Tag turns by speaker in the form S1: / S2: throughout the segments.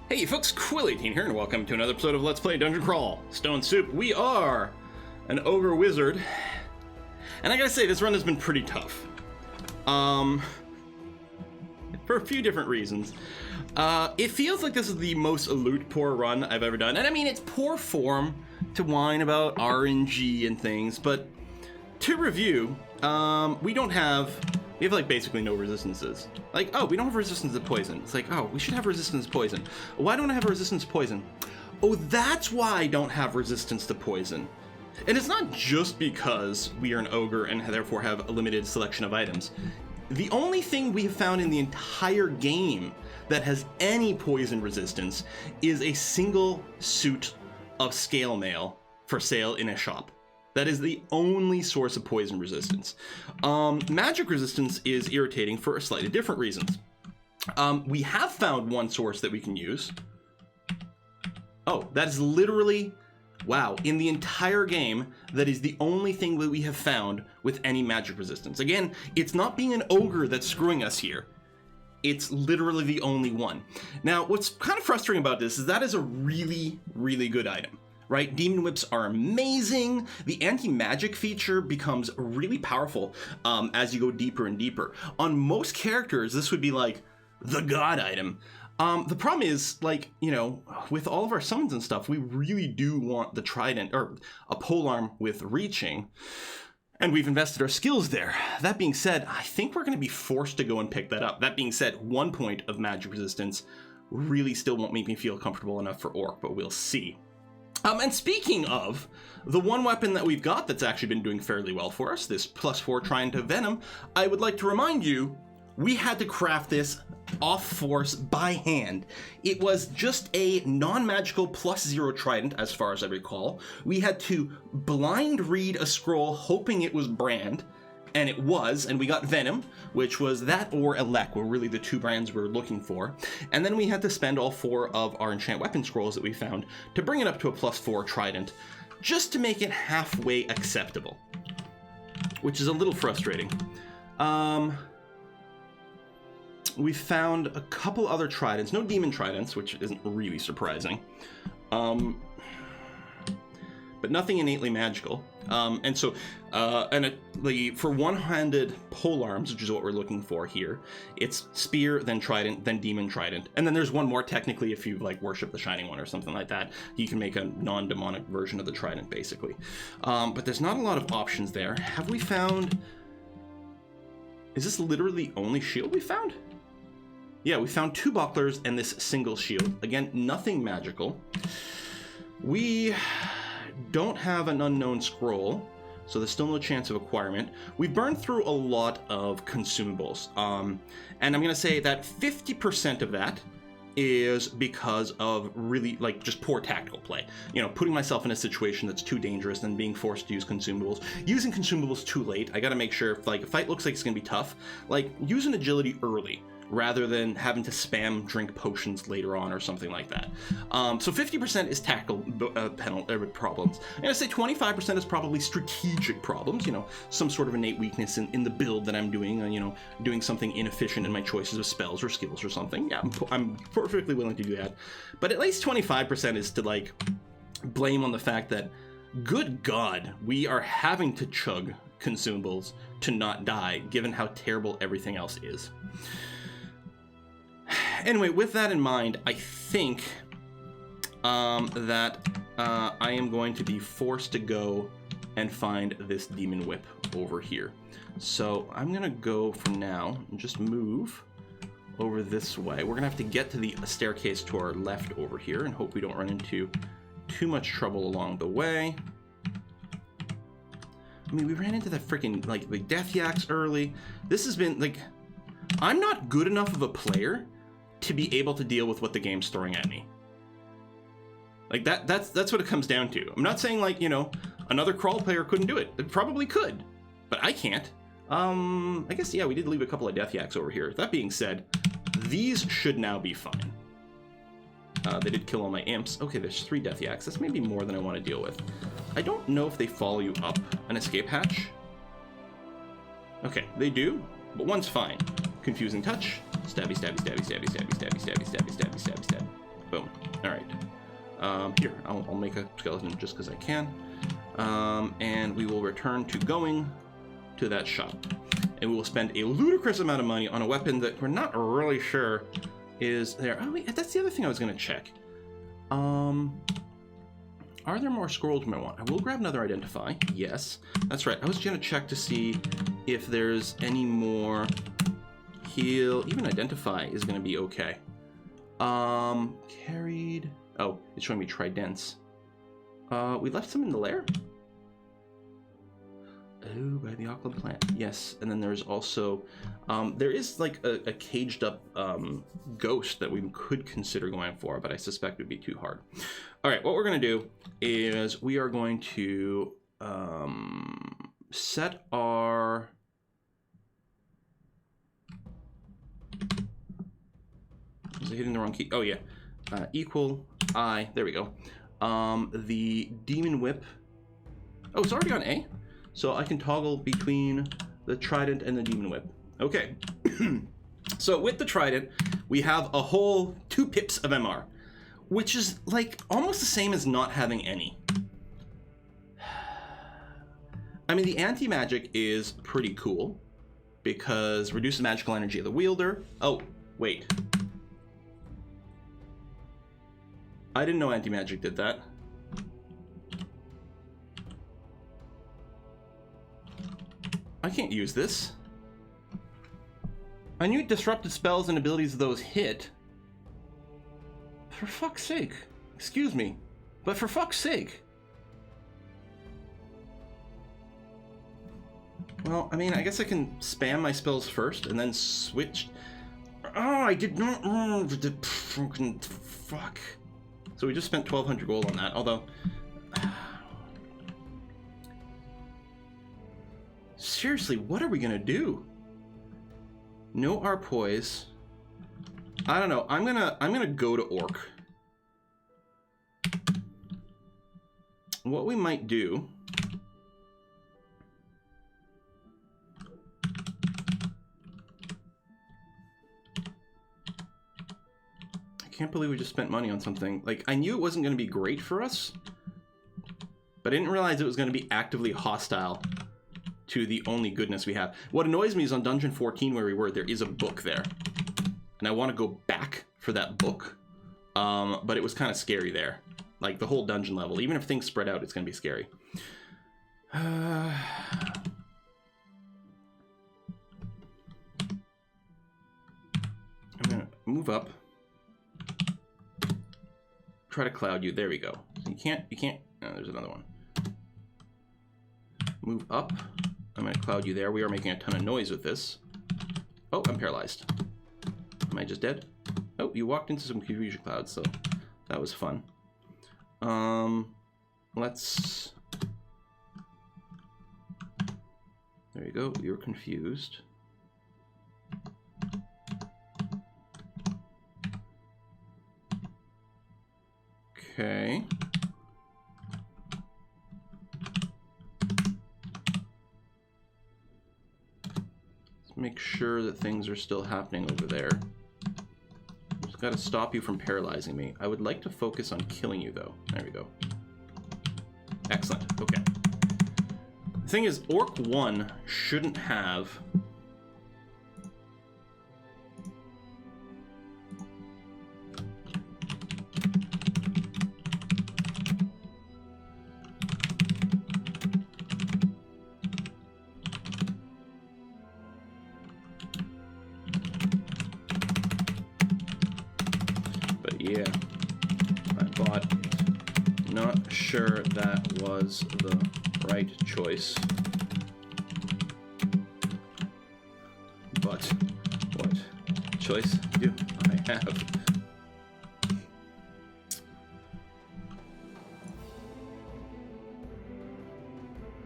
S1: Hey folks, Quill18 here, and welcome to another episode of Let's Play Dungeon Crawl Stone Soup. We are an ogre wizard, and I gotta say, this run has been pretty tough. For a few different reasons. It feels like this is the most loot poor run I've ever done, and I mean, it's poor form to whine about RNG and things, but to review, we have like basically no resistances. Like, oh, we don't have resistance to poison. It's like, oh, we should have resistance to poison. Why don't I have resistance to poison? Oh, that's why I don't have resistance to poison. And it's not just because we are an ogre and therefore have a limited selection of items. The only thing we have found in the entire game that has any poison resistance is a single suit of Snail Mail for sale in a shop. That is the only source of poison resistance. Magic resistance is irritating for slightly different reasons. We have found one source that we can use. Oh, that is literally, wow, in the entire game, that is the only thing that we have found with any magic resistance. Again, it's not being an ogre that's screwing us here. It's literally the only one. Now, what's kind of frustrating about this is that is a really, really good item. Right? Demon whips are amazing. The anti-magic feature becomes really powerful as you go deeper and deeper. On most characters, this would be like the god item. The problem is, like, you know, with all of our summons and stuff, we really do want the trident or a polearm with reaching. And we've invested our skills there. That being said, I think we're going to be forced to go and pick that up. That being said, 1 point of magic resistance really still won't make me feel comfortable enough for Orc, but we'll see. And speaking of, the one weapon that we've got that's actually been doing fairly well for us, this +4 Trident of Venom, I would like to remind you, we had to craft this off force by hand. It was just a non-magical +0 Trident, as far as I recall. We had to blind read a scroll hoping it was brand, and it was, and we got Venom, which was that or Elec were really the two brands we were looking for. And then we had to spend all 4 of our enchant weapon scrolls that we found to bring it up to a +4 Trident, just to make it halfway acceptable, which is a little frustrating. We found a couple other tridents, no demon tridents, which isn't really surprising, but nothing innately magical. For one-handed polearms, which is what we're looking for here, it's spear, then trident, then demon trident, and then there's one more technically if you like worship the shining one or something like that. You can make a non-demonic version of the trident basically. But there's not a lot of options there. Have we found? Is this literally the only shield we found? Yeah, we found 2 bucklers and this single shield. Again, nothing magical. We don't have an unknown scroll, so there's still no chance of acquirement. We burned through a lot of consumables, and I'm gonna say that 50% of that is because of really, like, just poor tactical play. You know, putting myself in a situation that's too dangerous and being forced to use consumables. Using consumables too late. I gotta make sure, if, like, a fight looks like it's gonna be tough, like, use an agility early, rather than having to spam drink potions later on or something like that. So 50% is tactical problems. I'm gonna say 25% is probably strategic problems, you know, some sort of innate weakness in the build that I'm doing, you know, doing something inefficient in my choices of spells or skills or something. Yeah, I'm perfectly willing to do that. But at least 25% is to, like, blame on the fact that, good God, we are having to chug consumables to not die, given how terrible everything else is. Anyway, with that in mind, I think that I am going to be forced to go and find this demon whip over here. So I'm gonna go from now and just move over this way. We're gonna have to get to the staircase to our left over here and hope we don't run into too much trouble along the way. I mean, we ran into that freaking, like, the death yaks early. This has been, like, I'm not good enough of a player to be able to deal with what the game's throwing at me. Like, that's what it comes down to. I'm not saying, like, you know, another crawl player couldn't do it. It probably could, but I can't. I guess, yeah, we did leave a couple of death yaks over here. That being said, these should now be fine. They did kill all my imps. Okay, there's 3 death yaks. That's maybe more than I want to deal with. I don't know if they follow you up an escape hatch. Okay, they do, but one's fine. Confusing touch. Stabby, stabby, stabby, stabby, stabby, stabby, stabby, stabby, stabby, stabby, stabby. Boom. All right. Here, I'll make a skeleton just because I can. And we will return to going to that shop. And we will spend a ludicrous amount of money on a weapon that we're not really sure is there. Oh, wait, that's the other thing I was going to check. Are there more scrolls we might want? I will grab another identify. Yes, that's right. I was going to check to see if there's any more heal. Even identify is going to be okay. Carried. Oh, it's showing me tridents. We left some in the lair. Oh, by the Auckland plant. Yes, and then there's also, there is like a caged up ghost that we could consider going for, but I suspect it would be too hard. All right, what we're going to do is we are going to set our... Was I hitting the wrong key? Oh, yeah. Equal I. There we go. The Demon Whip. Oh, it's already on A? So I can toggle between the Trident and the Demon Whip. Okay. So with the Trident, we have a whole 2 pips of MR, which is like almost the same as not having any. I mean, the anti-magic is pretty cool because reduces magical energy of the wielder. Oh, wait. I didn't know anti-magic did that. I can't use this. I knew it disrupted spells and abilities of those hit. For fuck's sake. Excuse me. But for fuck's sake. Well, I mean, I guess I can spam my spells first and then switch. Oh, I did not. Fuck. So we just spent 1,200 gold on that, although... Seriously, what are we gonna do? No Arpoise. I don't know. I'm gonna go to Orc. What we might do... I can't believe we just spent money on something. Like, I knew it wasn't gonna be great for us, but I didn't realize it was gonna be actively hostile to the only goodness we have. What annoys me is on Dungeon 14 where we were, there is a book there. And I want to go back for that book. But it was kind of scary there. Like the whole dungeon level. Even if things spread out, it's going to be scary. I'm going to move up. Try to cloud you. There we go. So you can't, no, there's another one. Move up. I'm going to cloud you there. We are making a ton of noise with this. Oh, I'm paralyzed. Am I just dead? Oh, you walked into some confusion clouds, so that was fun. Let's... There you go. You're confused. Okay. Make sure that things are still happening over there. Just gotta stop you from paralyzing me. I would like to focus on killing you, though. There we go. Excellent. Okay. The thing is, Orc 1 shouldn't have... Yeah, I bought it. Not sure that was the right choice. But what choice do I have?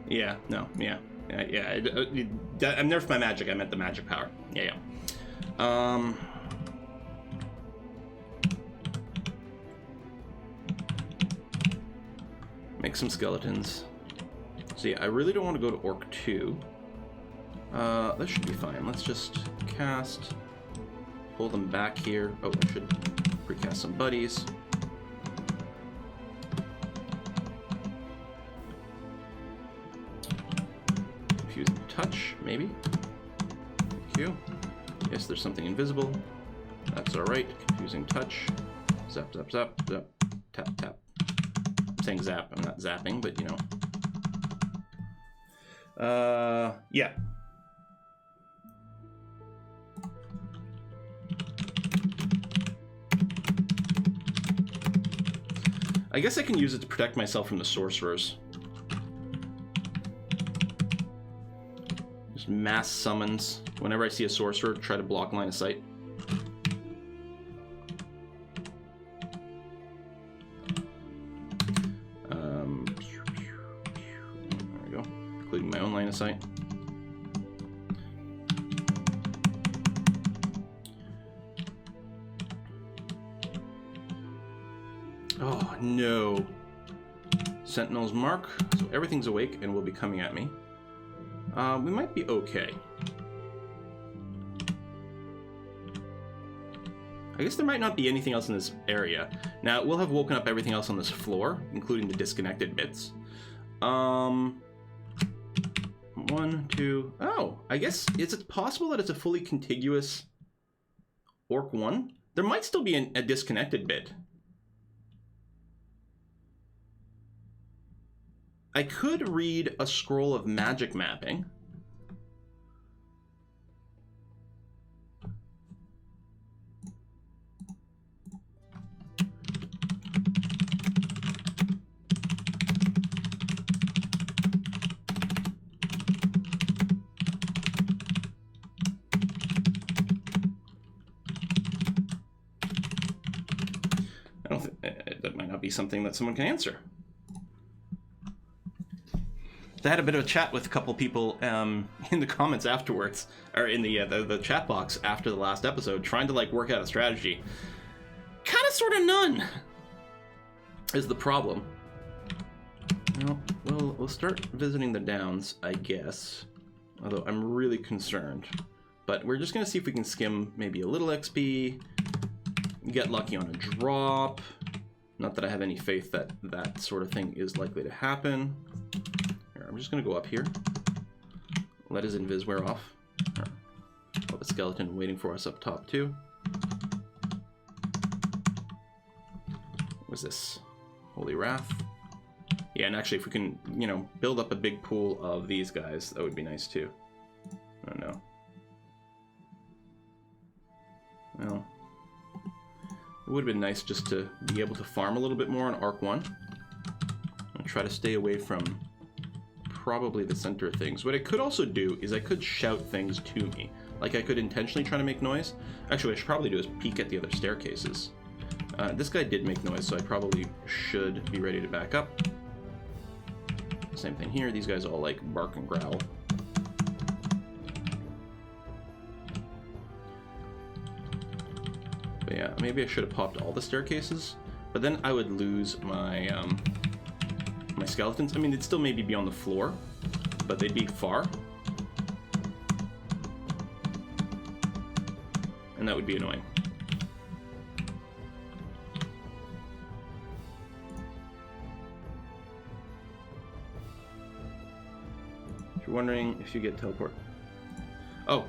S1: Yeah, no, yeah. I'm nerfed my magic. I meant the magic power. Yeah. Make some skeletons. So yeah, I really don't want to go to Orc 2. That should be fine. Let's just cast, pull them back here. Oh, I should precast some buddies. Confusing touch, maybe. Thank you. Yes, there's something invisible. That's alright. Confusing touch. Zap, zap, zap, zap. Tap, tap. I'm saying zap. I'm not zapping, but you know. Yeah. I guess I can use it to protect myself from the sorcerers. Just mass summons. Whenever I see a sorcerer, try to block line of sight. There we go. Including my own line of sight. Oh, no. Sentinel's mark. So everything's awake and will be coming at me. We might be okay. I guess there might not be anything else in this area. Now, we'll have woken up everything else on this floor, including the disconnected bits. 1, 2... Oh, I guess... Is it possible that it's a fully contiguous Orc 1? There might still be a disconnected bit. I could read a scroll of magic mapping. I don't think that might not be something that someone can answer. I had a bit of a chat with a couple people in the comments afterwards, or in the chat box after the last episode, trying to like work out a strategy. Kind of, sort of, none is the problem. Well, we'll start visiting the downs, I guess. Although I'm really concerned, but we're just gonna see if we can skim maybe a little XP, get lucky on a drop. Not that I have any faith that that sort of thing is likely to happen. I'm just going to go up here, let his invis wear off. I'll have a skeleton waiting for us up top too. What's this? Holy Wrath. Yeah, and actually if we can, you know, build up a big pool of these guys, that would be nice too. Oh no. Well, it would have been nice just to be able to farm a little bit more on Arc 1. And try to stay away from probably the center of things. What I could also do is I could shout things to me. Like I could intentionally try to make noise. Actually, what I should probably do is peek at the other staircases. This guy did make noise, so I probably should be ready to back up. Same thing here. These guys all like bark and growl. But yeah, maybe I should have popped all the staircases, but then I would lose my my skeletons. I mean, they'd still maybe be on the floor, but they'd be far. And that would be annoying. If you're wondering if you get teleport. Oh.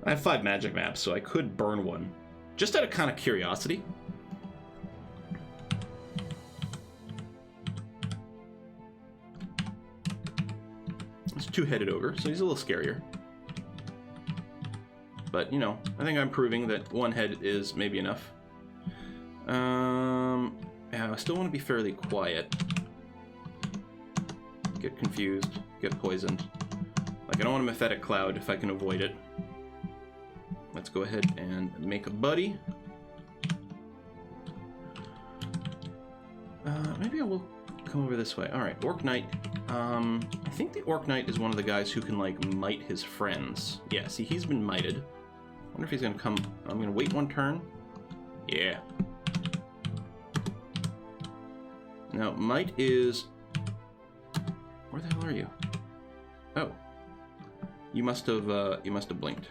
S1: I have 5 magic maps, so I could burn one. Just out of kind of curiosity. It's a 2-headed ogre, so he's a little scarier. But, you know, I think I'm proving that 1 head is maybe enough. Yeah, I still want to be fairly quiet. Get confused, get poisoned. Like, I don't want a mephetic cloud if I can avoid it. Let's go ahead and make a buddy. Maybe I will come over this way. Alright, Orc Knight. I think the Orc Knight is one of the guys who can, like, mite his friends. Yeah, see, he's been mited. Wonder if he's gonna come. I'm gonna wait one turn. Yeah. Now, might is... Where the hell are you? Oh. You must have blinked.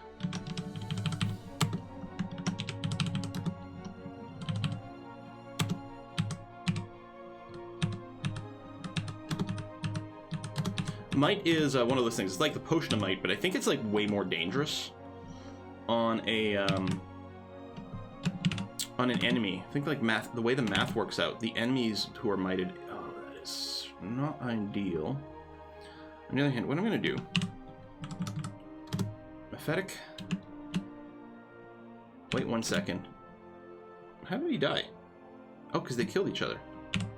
S1: Might is one of those things. It's like the potion of might, but I think it's like way more dangerous on a on an enemy. I think like math, the way the math works out, the enemies who are mighted. Oh, that is not ideal. On the other hand, what I'm gonna do? Mephetic. Wait 1 second. How did he die? Oh, because they killed each other.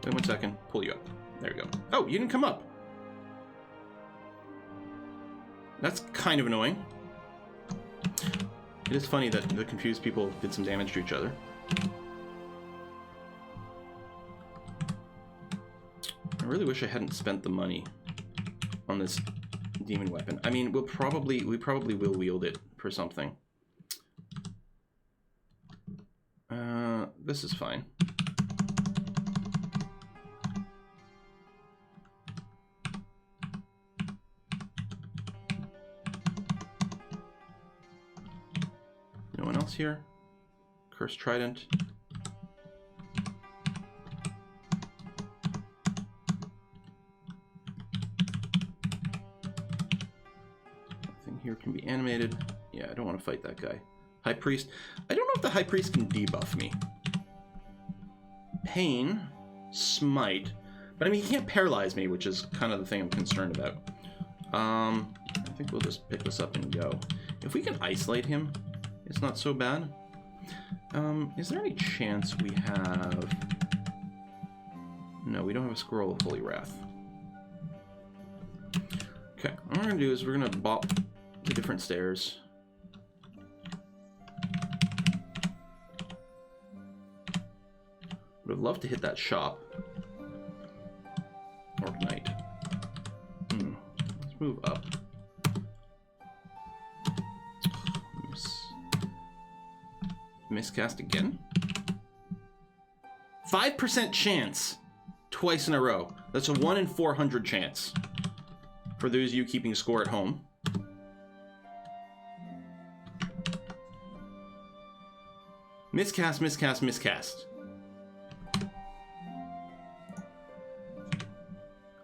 S1: Wait 1 second. Pull you up. There we go. Oh, you didn't come up. That's kind of annoying. It is funny that the confused people did some damage to each other. I really wish I hadn't spent the money on this demon weapon. I mean, we probably will wield it for something. This is fine. No one else here? Cursed Trident. Nothing here can be animated. Yeah, I don't want to fight that guy. High Priest. I don't know if the High Priest can debuff me. Pain, Smite. But I mean, he can't paralyze me, which is kind of the thing I'm concerned about. I think we'll just pick this up and go. If we can isolate him, it's not so bad. Is there any chance we have... No, we don't have a Scroll of Holy Wrath. Okay, what we're going to do is we're going to bop the different stairs. Would have loved to hit that shop. Orc Knight. Let's move up. Miscast again? 5% chance twice in a row. That's a 1 in 400 chance. For those of you keeping score at home. Miscast, miscast, miscast.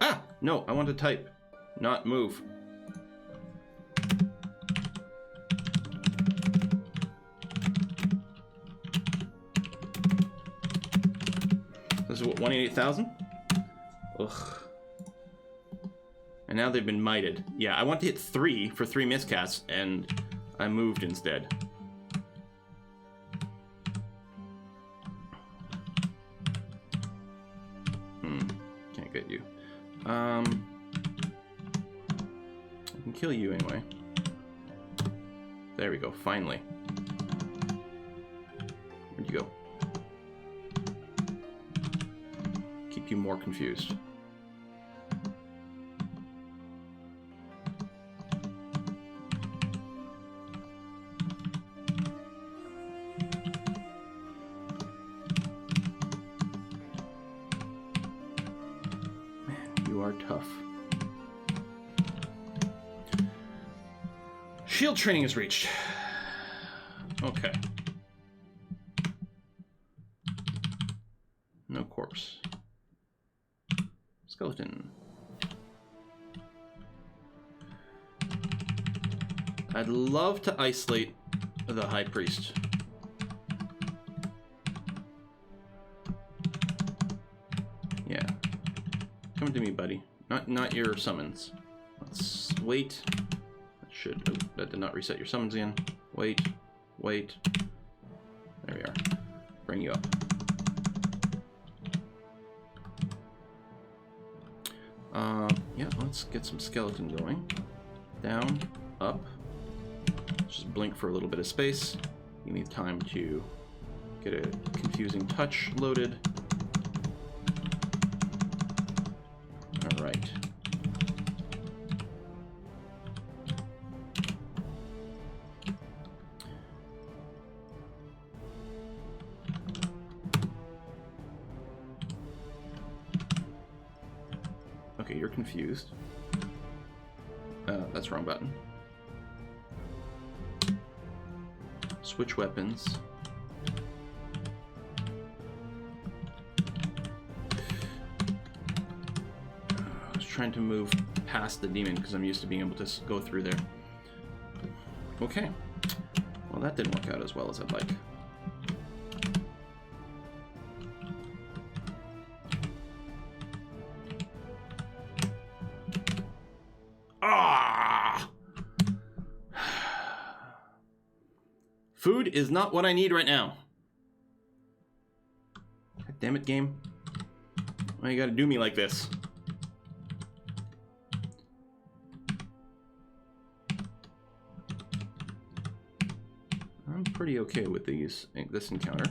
S1: Ah! No, I want to type, not move. This is what, 188,000? Ugh. And now they've been mited. Yeah, I want to hit 3 for 3 miscasts, and I moved instead. Can't get you. I can kill you anyway. There we go, finally. Where'd you go? Keep you more confused. You are tough. Shield training is reached. Okay. No corpse. Skeleton. I'd love to isolate the High Priest. Yeah. Come to me, buddy. Not your summons. Let's wait. That should... Oh, that did not reset your summons again. Wait. Wait. There we are. Bring you up. Yeah, let's get some skeleton going. Down, up. Just blink for a little bit of space. You need time to get a confusing touch loaded. Alright. confused. That's the wrong button. Switch weapons. I was trying to move past the demon because I'm used to being able to go through there. Okay. Well, that didn't work out as well as I'd like. Ah! Food is not what I need right now. God damn it, game. Why you gotta do me like this? I'm pretty okay with this encounter.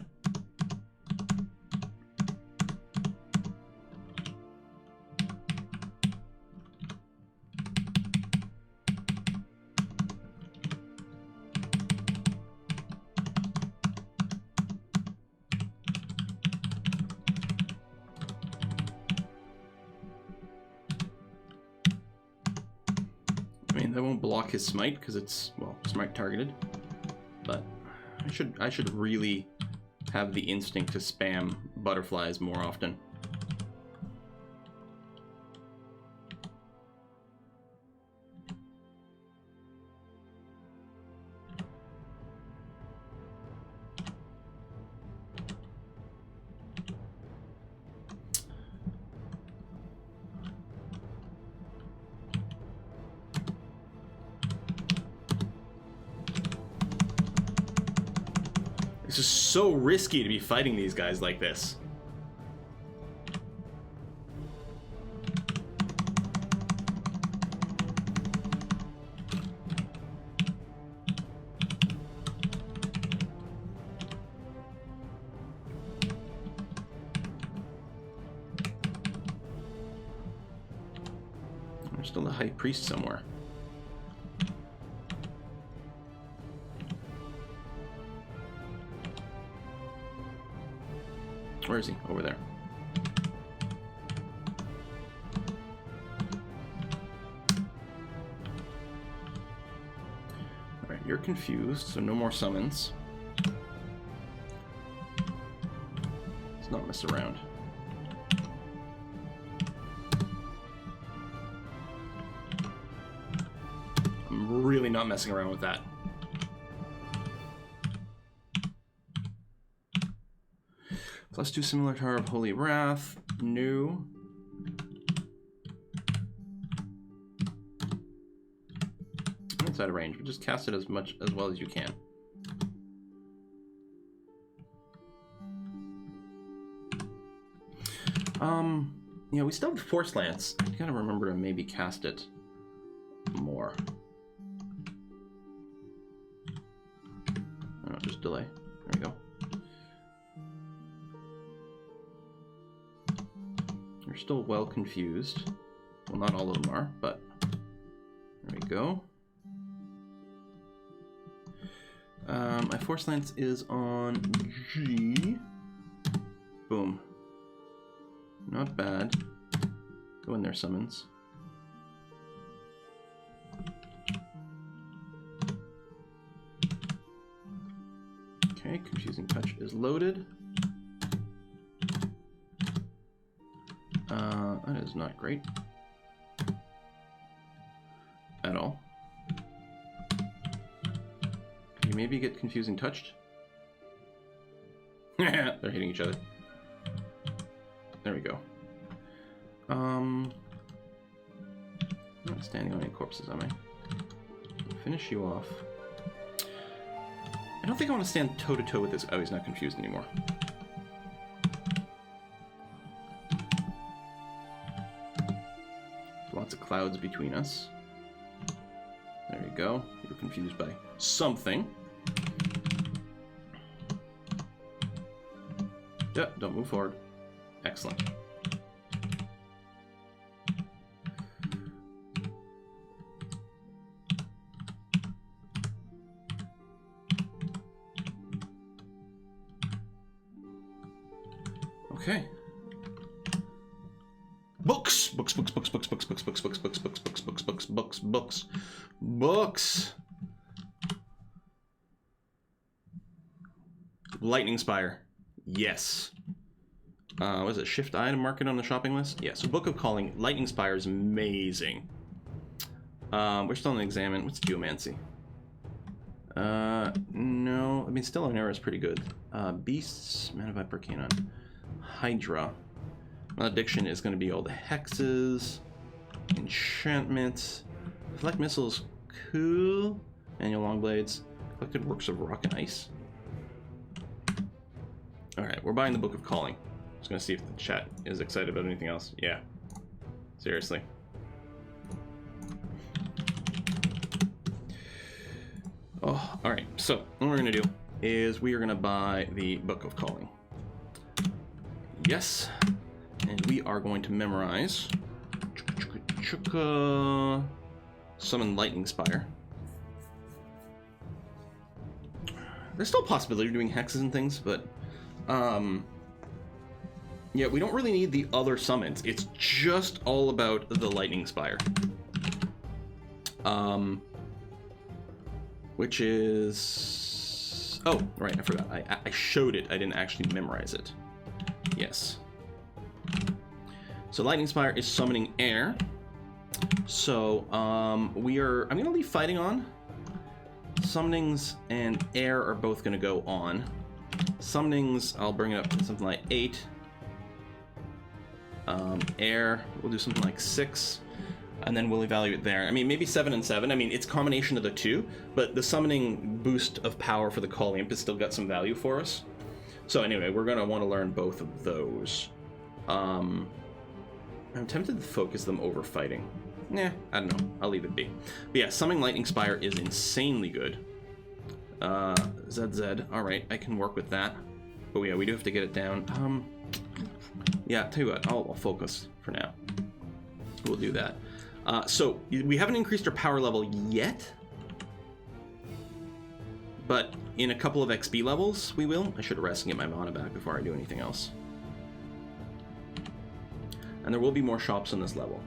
S1: I mean, that won't block his smite because it's, well, smite targeted. But I should really have the instinct to spam butterflies more often. This is so risky to be fighting these guys like this. There's still the high priest somewhere. Where is he? Over there. Alright, you're confused, so no more summons. Let's not mess around. I'm really not messing around with that. +2 Scimitar of Holy Wrath. New. It's out of range, but just cast it as well as you can. Yeah, we still have Force Lance. I gotta remember to maybe cast it more. Oh, just delay. There we go. You're still well confused. Well, not all of them are, but there we go. My Force Lance is on G. Boom. Not bad. Go in there, summons. Okay, Confusing Touch is loaded. That is not great. At all. Can you maybe get Confusing Touched? They're hitting each other. There we go. I'm not standing on any corpses, am I? Finish you off. I don't think I want to stand toe-to-toe with this. Oh, he's not confused anymore. Lots of clouds between us. There you go. You're confused by something. Yeah, don't move forward. Excellent. Okay. Books! books, books, books, books, books, books, books, books, books, books, books, books, books, books, books, books. Lightning Spire. Yes. Was it Shift I to mark it on the shopping list? Yeah, so Book of Calling. Lightning Spire is amazing. We're still on Examine. What's Geomancy? No. I mean, still on Error is pretty good. Beasts. Man of Viper Canine. Hydra. Malediction is going to be all the hexes. Enchantments. Collect Missiles. Cool. Manual Longblades. Collected Works of Rock and Ice. Alright, we're buying the Book of Calling. Just gonna see if the chat is excited about anything else. Yeah. Seriously. Oh, alright. So, what we're gonna do is we are gonna buy the Book of Calling. Yes. And we are going to memorize Summon Lightning Spire. There's still a possibility of doing hexes and things, but yeah, we don't really need the other summons. It's just all about the Lightning Spire. Which is... Oh, right, I forgot. I showed it. I didn't actually memorize it. Yes. So Lightning Spire is summoning air. So, I'm going to leave fighting on. Summonings and air are both going to go on. Summonings, I'll bring it up to something like 8. Air, we'll do something like 6. And then we'll evaluate there. I mean, maybe 7 and 7. I mean, it's a combination of the two, but the summoning boost of power for the Call Imp has still got some value for us. So anyway, we're going to want to learn both of those. I'm tempted to focus them over fighting. Nah, I don't know. I'll leave it be. But yeah, Summoning Lightning Spire is insanely good. ZZ. Alright, I can work with that. But yeah, we do have to get it down. Yeah, tell you what, I'll focus for now. We'll do that. So, we haven't increased our power level yet. But in a couple of XP levels, we will. I should rest and get my mana back before I do anything else. And there will be more shops on this level.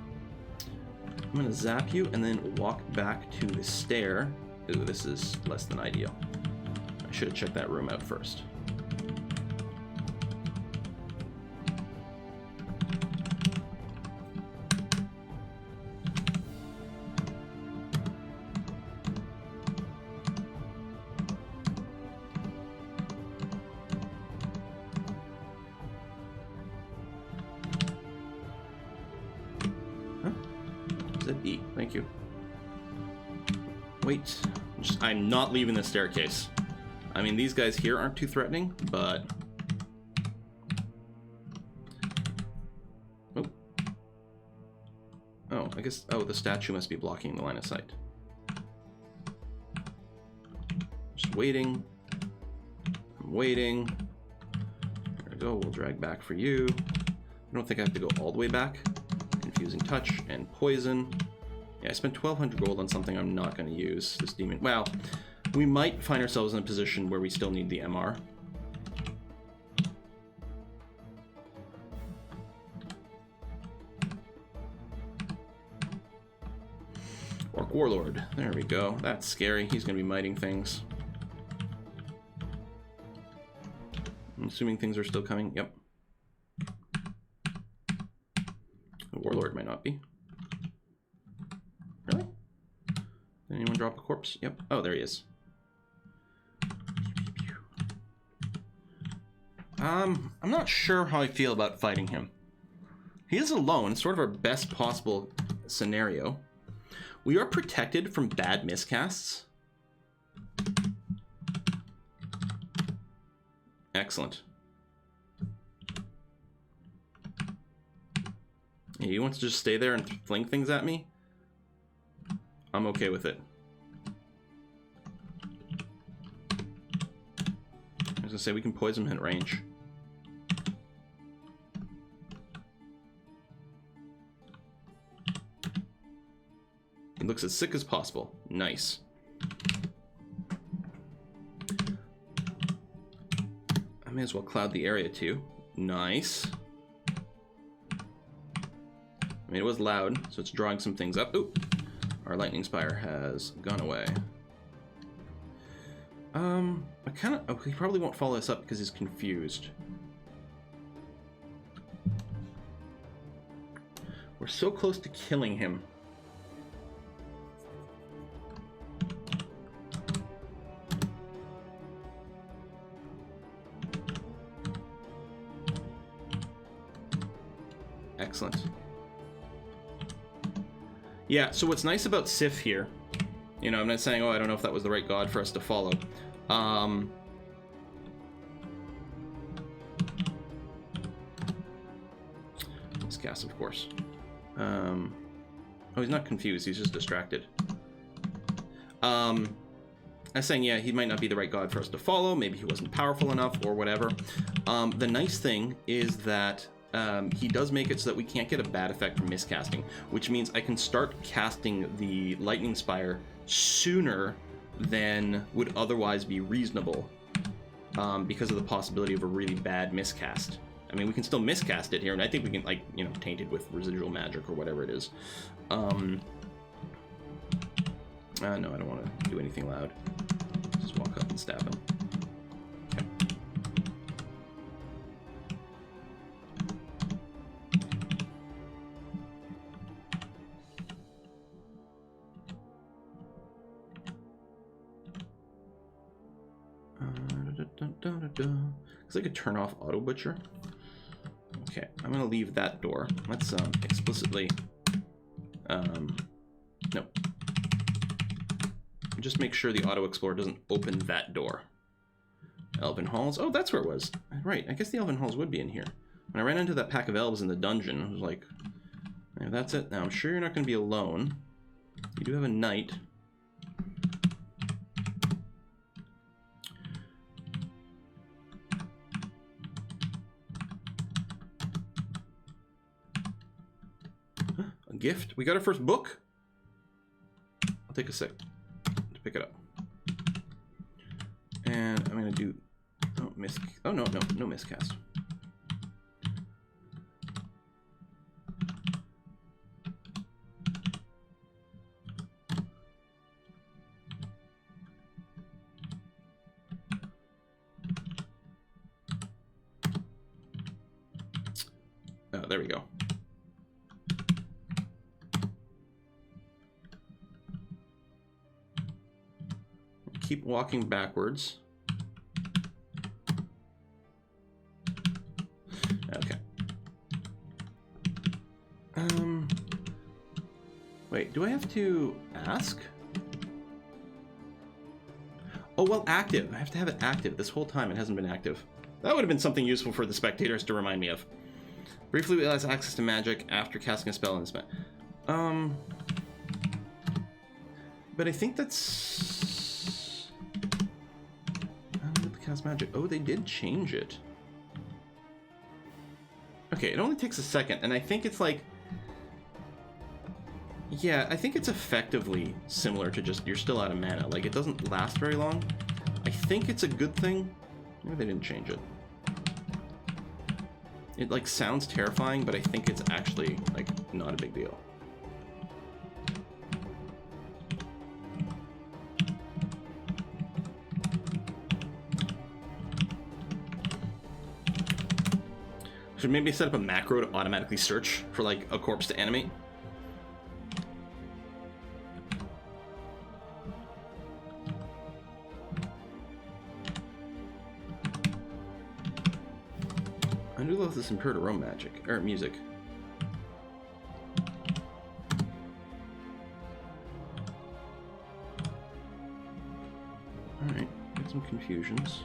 S1: I'm going to zap you and then walk back to the stair. Ooh, this is less than ideal. I should have checked that room out first. ZB, thank you. Wait, I'm not leaving the staircase. I mean, these guys here aren't too threatening, but... Oh. Oh, I guess... Oh, the statue must be blocking the line of sight. Just waiting. I'm waiting. There we go, we'll drag back for you. I don't think I have to go all the way back. Confusing Touch and Poison. Yeah, I spent 1,200 gold on something I'm not going to use. This demon... Well, we might find ourselves in a position where we still need the MR. Orc Warlord. There we go. That's scary. He's going to be miting things. I'm assuming things are still coming. Yep. The Warlord might not be. Really? Did anyone drop a corpse? Yep. Oh, there he is. I'm not sure how I feel about fighting him. He is alone, sort of our best possible scenario. We are protected from bad miscasts. Excellent. Yeah, he wants to just stay there and fling things at me? I'm okay with it. I was gonna say, we can poison him at range. He looks as sick as possible. Nice. I may as well cloud the area too. Nice. mean, it was loud, so it's drawing some things up. Ooh, our lightning spire has gone away. I kind of... Oh, he probably won't follow us up because he's confused. We're so close to killing him. Excellent. Yeah, so what's nice about Sif here, you know, I'm not saying, oh, I don't know if that was the right god for us to follow. Miscast, of course. Oh, he's not confused, he's just distracted. I was saying, yeah, he might not be the right god for us to follow, maybe he wasn't powerful enough, or whatever. The nice thing is that he does make it so that we can't get a bad effect from miscasting, which means I can start casting the Lightning Spire sooner than would otherwise be reasonable, because of the possibility of a really bad miscast. I mean, we can still miscast it here, and I think we can, like, you know, taint it with residual magic or whatever it is. No, I don't want to do anything loud. Just walk up and stab him. Okay. Because I could turn off Auto Butcher. Okay, I'm gonna leave that door. Let's explicitly no. Just make sure the Auto Explorer doesn't open that door. Elven Halls. Oh, that's where it was. Right, I guess the Elven Halls would be in here. When I ran into that pack of elves in the dungeon, I was like, yeah, that's it. Now, I'm sure you're not going to be alone. You do have a knight. A gift. We got our first book. I'll take a sec to pick it up. And I'm going to do... Oh, no miscast. Oh, there we go. Keep walking backwards. Okay. Wait, do I have to ask? Oh, well, active. I have to have it active. This whole time it hasn't been active. That would have been something useful for the spectators to remind me of. Briefly realize access to magic after casting a spell in this but I think that's... cast magic. Oh, they did change it. Okay, it only takes a second, and I think it's like... Yeah, I think it's effectively similar to just you're still out of mana. Like, it doesn't last very long. I think it's a good thing. Maybe they didn't change it. It, like, sounds terrifying, but I think it's actually, like, not a big deal. Should maybe set up a macro to automatically search for, like, a corpse to animate. I do love this Imperator Rome magic, or music. Alright, got some confusions.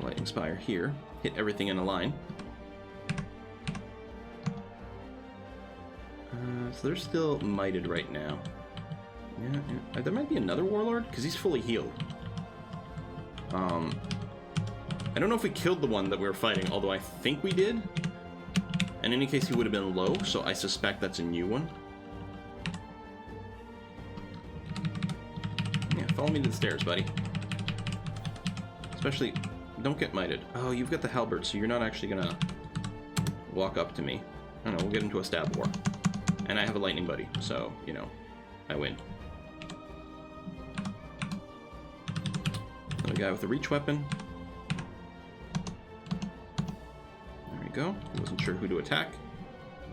S1: Lightning Spire here, hit everything in a line. So they're still mited right now. Yeah. There might be another warlord, because he's fully healed. I don't know if we killed the one that we were fighting, although I think we did. In any case, he would have been low, so I suspect that's a new one. Yeah, follow me to the stairs, buddy. Especially, don't get mited. Oh, you've got the halberd, so you're not actually gonna walk up to me. I don't know, we'll get into a stab war. And I have a lightning buddy, so, you know, I win. Another guy with a reach weapon. There we go. I wasn't sure who to attack.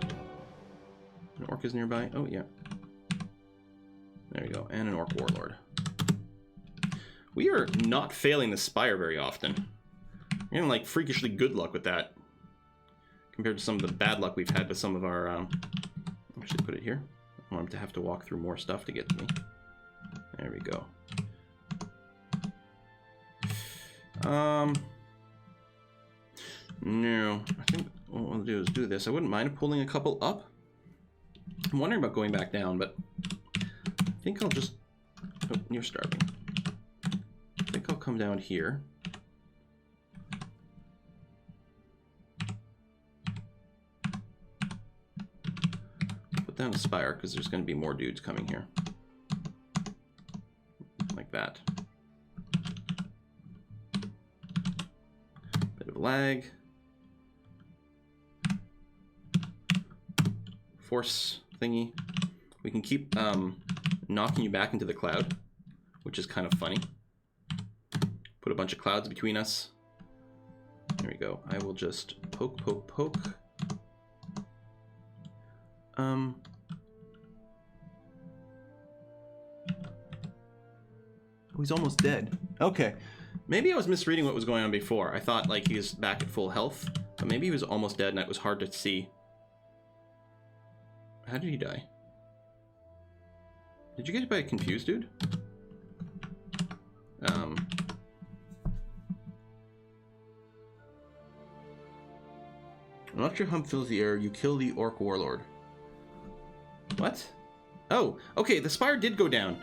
S1: An orc is nearby. Oh, yeah. There we go. And an orc warlord. We are not failing the spire very often. We're getting, like, freakishly good luck with that. Compared to some of the bad luck we've had with some of our... Actually, put it here. I want him to have to walk through more stuff to get to me. There we go. No. I think what we'll do is do this. I wouldn't mind pulling a couple up. I'm wondering about going back down, but I think I'll just... Oh, you're starving. I think I'll come down here. Put down a spire, because there's going to be more dudes coming here. Like that. Bit of lag. Force thingy. We can keep knocking you back into the cloud, which is kind of funny. Put a bunch of clouds between us. There we go. I will just poke, poke, poke. Oh, he's almost dead. Okay. Maybe I was misreading what was going on before. I thought, like, he was back at full health, but maybe he was almost dead and it was hard to see. How did he die? Did you get hit by a confused dude? Once your hump fills the air, you kill the orc warlord. What? Oh, okay, the spire did go down.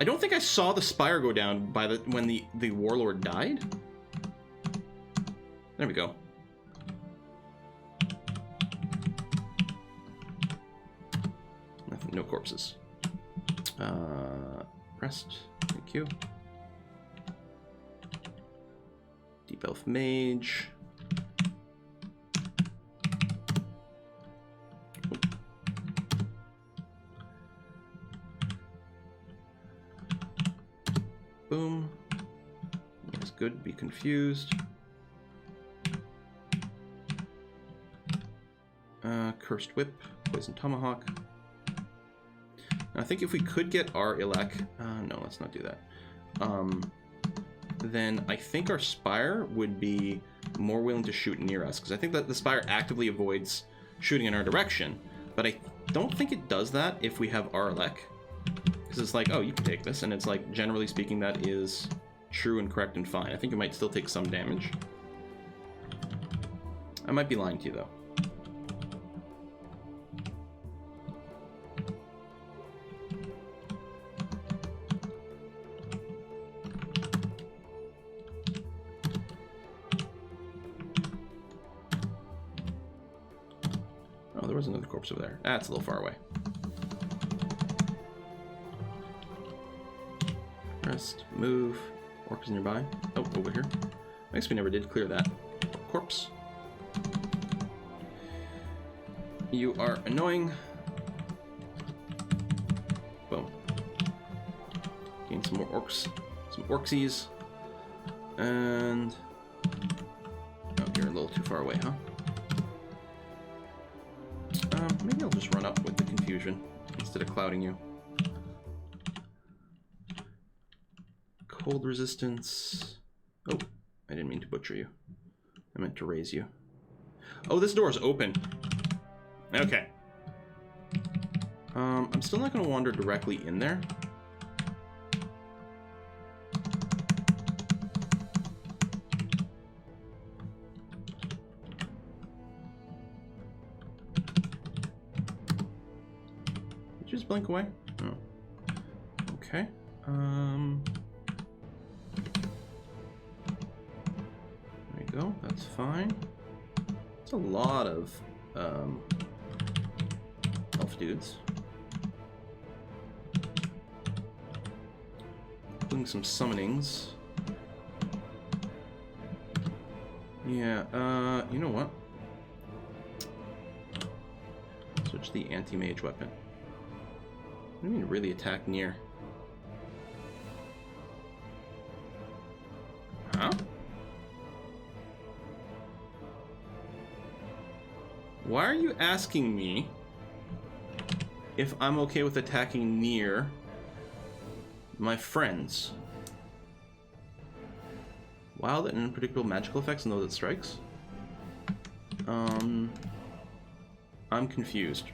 S1: I don't think I saw the spire go down by when the warlord died. There we go. Nothing, no corpses. Rest. Thank you. Deep elf mage. Boom. That's good. Be confused. Cursed whip. Poison tomahawk. Now, I think if we could get our Ilek... no, let's not do that. Then I think our Spire would be more willing to shoot near us, because I think that the Spire actively avoids shooting in our direction, but I don't think it does that if we have our Ilek. Because it's like, oh, you can take this, and it's like, generally speaking, that is true and correct and fine. I think you might still take some damage. I might be lying to you, though. Oh, there was another corpse over there. That's a little far away. Rest, move. Orc is nearby. Oh, over here. I guess we never did clear that. Corpse. You are annoying. Boom. Gain some more orcs. Some orcsies. And... oh, you're a little too far away, huh? Maybe I'll just run up with the confusion instead of clouding you. Cold resistance. Oh, I didn't mean to butcher you. I meant to raise you. Oh, this door is open. Okay. I'm still not going to wander directly in there. Did you just blink away? Oh. Okay. There we go. That's fine. It's a lot of elf dudes. including some summonings. Yeah, you know what? Switch the anti-mage weapon. What do you mean really attack near? Huh? Why are you asking me if I'm okay with attacking near my friends? Wild and unpredictable magical effects on those it strikes? I'm confused.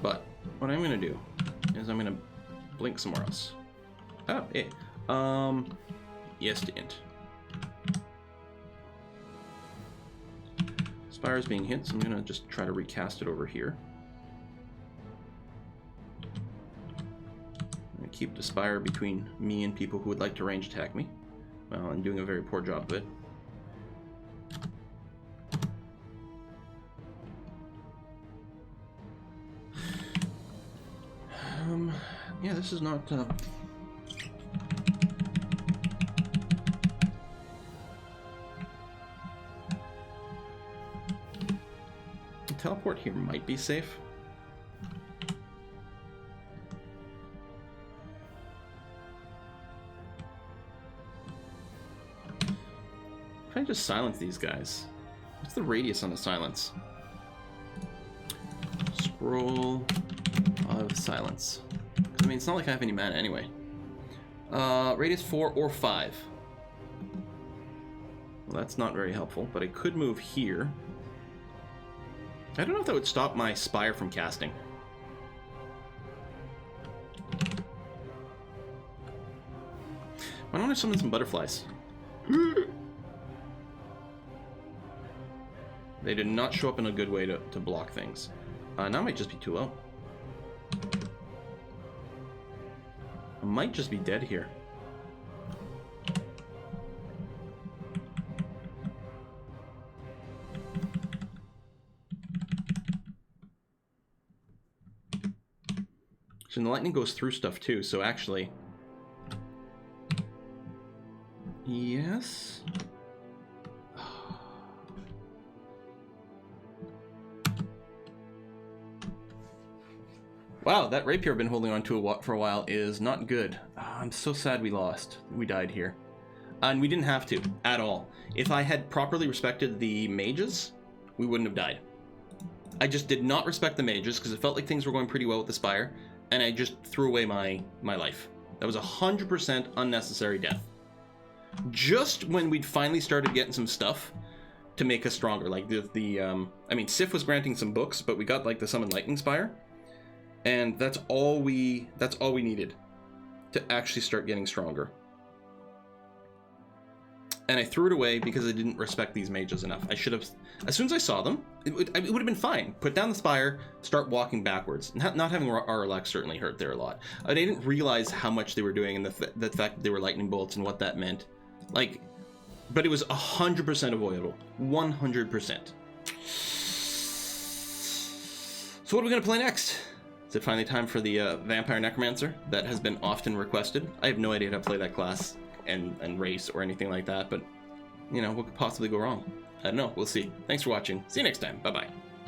S1: But what I'm gonna do is I'm gonna blink somewhere else. Oh, hey. Yes to int. Spire is being hit, so I'm gonna just try to recast it over here. I'm gonna keep the Spire between me and people who would like to range attack me. Well, I'm doing a very poor job of it. Yeah, this is not... Teleport here might be safe. If I just silence these guys, what's the radius on the silence? Scroll of silence. I mean, it's not like I have any mana anyway. Radius 4 or 5. Well, that's not very helpful, but I could move here. I don't know if that would stop my Spire from casting. Why don't I summon some butterflies? They did not show up in a good way to block things. Now might just be too low. I might just be dead here. So the lightning goes through stuff too, so actually... Yes? Wow, that rapier I've been holding on to for a while is not good. I'm so sad we lost. We died here. And we didn't have to, at all. If I had properly respected the mages, we wouldn't have died. I just did not respect the mages because it felt like things were going pretty well with the Spire, and I just threw away my life. That was 100% unnecessary death. Just when we'd finally started getting some stuff to make us stronger, like I mean, Sif was granting some books, but we got like the Summon Lightning Spire, and that's all we needed to actually start getting stronger. And I threw it away because I didn't respect these mages enough. I should have, as soon as I saw them, it would have been fine. Put down the Spire, start walking backwards. Not having Aralax certainly hurt there a lot. I didn't realize how much they were doing and the fact that they were lightning bolts and what that meant. Like, but it was 100% avoidable. 100%. So what are we going to play next? Is it finally time for the Vampire Necromancer that has been often requested? I have no idea how to play that class and race or anything like that, but, you know, what could possibly go wrong? I don't know. We'll see. Thanks for watching. See you next time. Bye-bye.